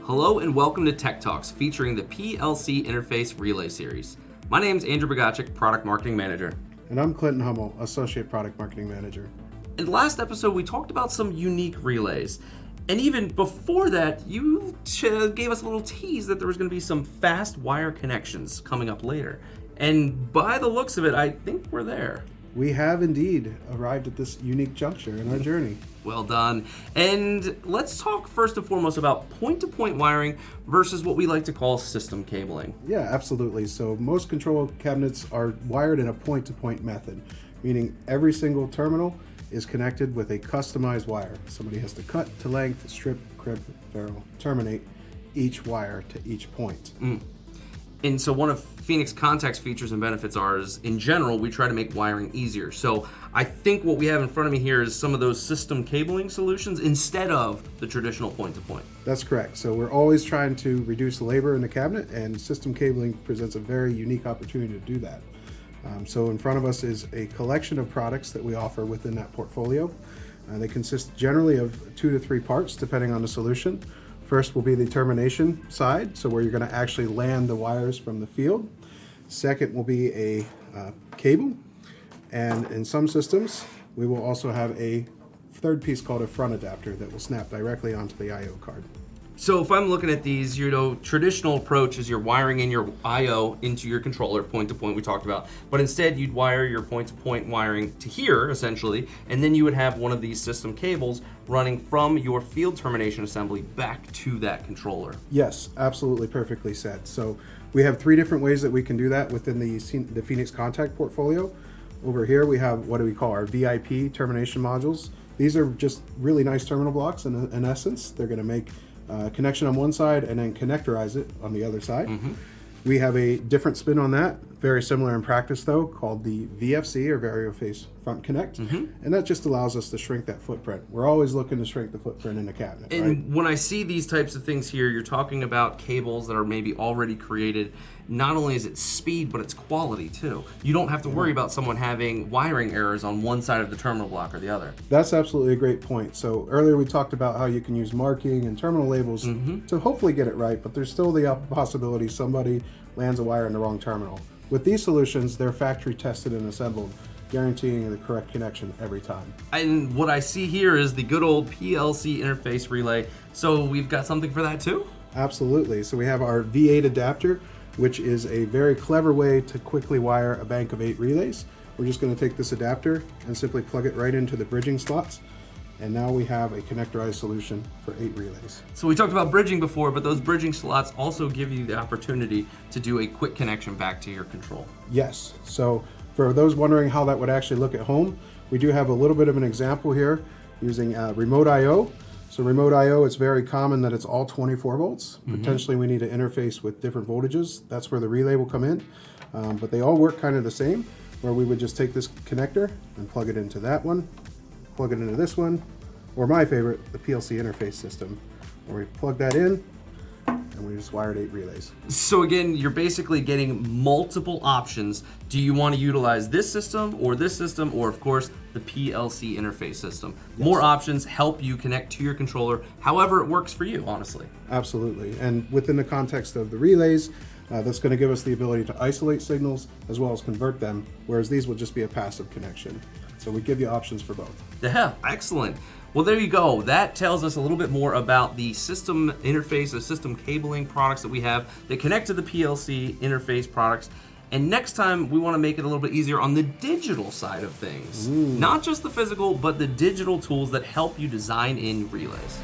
Hello and welcome to Tech Talks featuring the PLC Interface Relay Series. My name is Andrew Bogacek, Product Marketing Manager. And I'm Clinton Hummel, Associate Product Marketing Manager. In the last episode, we talked about some unique relays. And even before that, you gave us a little tease that there was going to be some fast wire connections coming up later. And by the looks of it, I think we're there. We have indeed arrived at this unique juncture in our journey. Well done. And let's talk first and foremost about point-to-point wiring versus what we like to call system cabling. Yeah, absolutely. So most control cabinets are wired in a point-to-point method, meaning every single terminal is connected with a customized wire. Somebody has to cut to length, strip, crib, ferrule, terminate each wire to each point. And so one of Phoenix Contact's features and benefits are, in general, we try to make wiring easier. So I think what we have in front of me here is some of those system cabling solutions instead of the traditional point-to-point. That's correct. So we're always trying to reduce the labor in the cabinet, and system cabling presents a very unique opportunity to do that. So in front of us is a collection of products that we offer within that portfolio. They consist generally of 2 to 3 parts, depending on the solution. First will be the termination side, so where you're going to actually land the wires from the field. Second will be a cable, and in some systems we will also have a third piece called a front adapter that will snap directly onto the I/O card. So if I'm looking at these, traditional approach is you're wiring in your I/O into your controller, point-to-point we talked about, but instead you'd wire your point-to-point wiring to here, essentially, and then you would have one of these system cables running from your field termination assembly back to that controller. Yes, absolutely, perfectly said. So we have 3 different ways that we can do that within the Phoenix Contact portfolio. Over here we have what do we call our VIP termination modules. These are just really nice terminal blocks in essence. They're going to make connection on one side and then connectorize it on the other side. We have a different spin on that, very similar in practice though, called the VFC or Varioface Front Connect, and that just allows us to shrink that footprint. We're always looking to shrink the footprint in the cabinet. And right? when I see these types of things here, you're talking about cables that are maybe already created. Not only is it speed, but it's quality too. You don't have to worry about someone having wiring errors on one side of the terminal block or the other. That's absolutely a great point. So earlier we talked about how you can use marking and terminal labels to hopefully get it right, but there's still the possibility somebody lands a wire in the wrong terminal. With these solutions, they're factory tested and assembled, guaranteeing the correct connection every time. And what I see here is the good old PLC interface relay. So we've got something for that too? Absolutely. So we have our V8 adapter, which is a very clever way to quickly wire a bank of 8 relays. We're just going to take this adapter and simply plug it right into the bridging slots. And now we have a connectorized solution for 8 relays. So we talked about bridging before, but those bridging slots also give you the opportunity to do a quick connection back to your control. Yes. So for those wondering how that would actually look at home, we do have a little bit of an example here using remote I/O. So remote I/O, it's very common that it's all 24 volts. Potentially we need to interface with different voltages. That's where the relay will come in. But they all work kind of the same, where we would just take this connector and plug it into that one, plug it into this one, or my favorite, the PLC interface system, where we plug that in and we just wired 8 relays. So again, you're basically getting multiple options. Do you want to utilize this system, or of course the PLC interface system? Yes. More options help you connect to your controller however it works for you, honestly. Absolutely. And within the context of the relays, that's going to give us the ability to isolate signals as well as convert them, whereas these will just be a passive connection. So we give you options for both. Yeah, excellent. Well, there you go. That tells us a little bit more about the system interface, the system cabling products that we have that connect to the PLC interface products. And next time, we want to make it a little bit easier on the digital side of things. Not just the physical, but the digital tools that help you design in relays.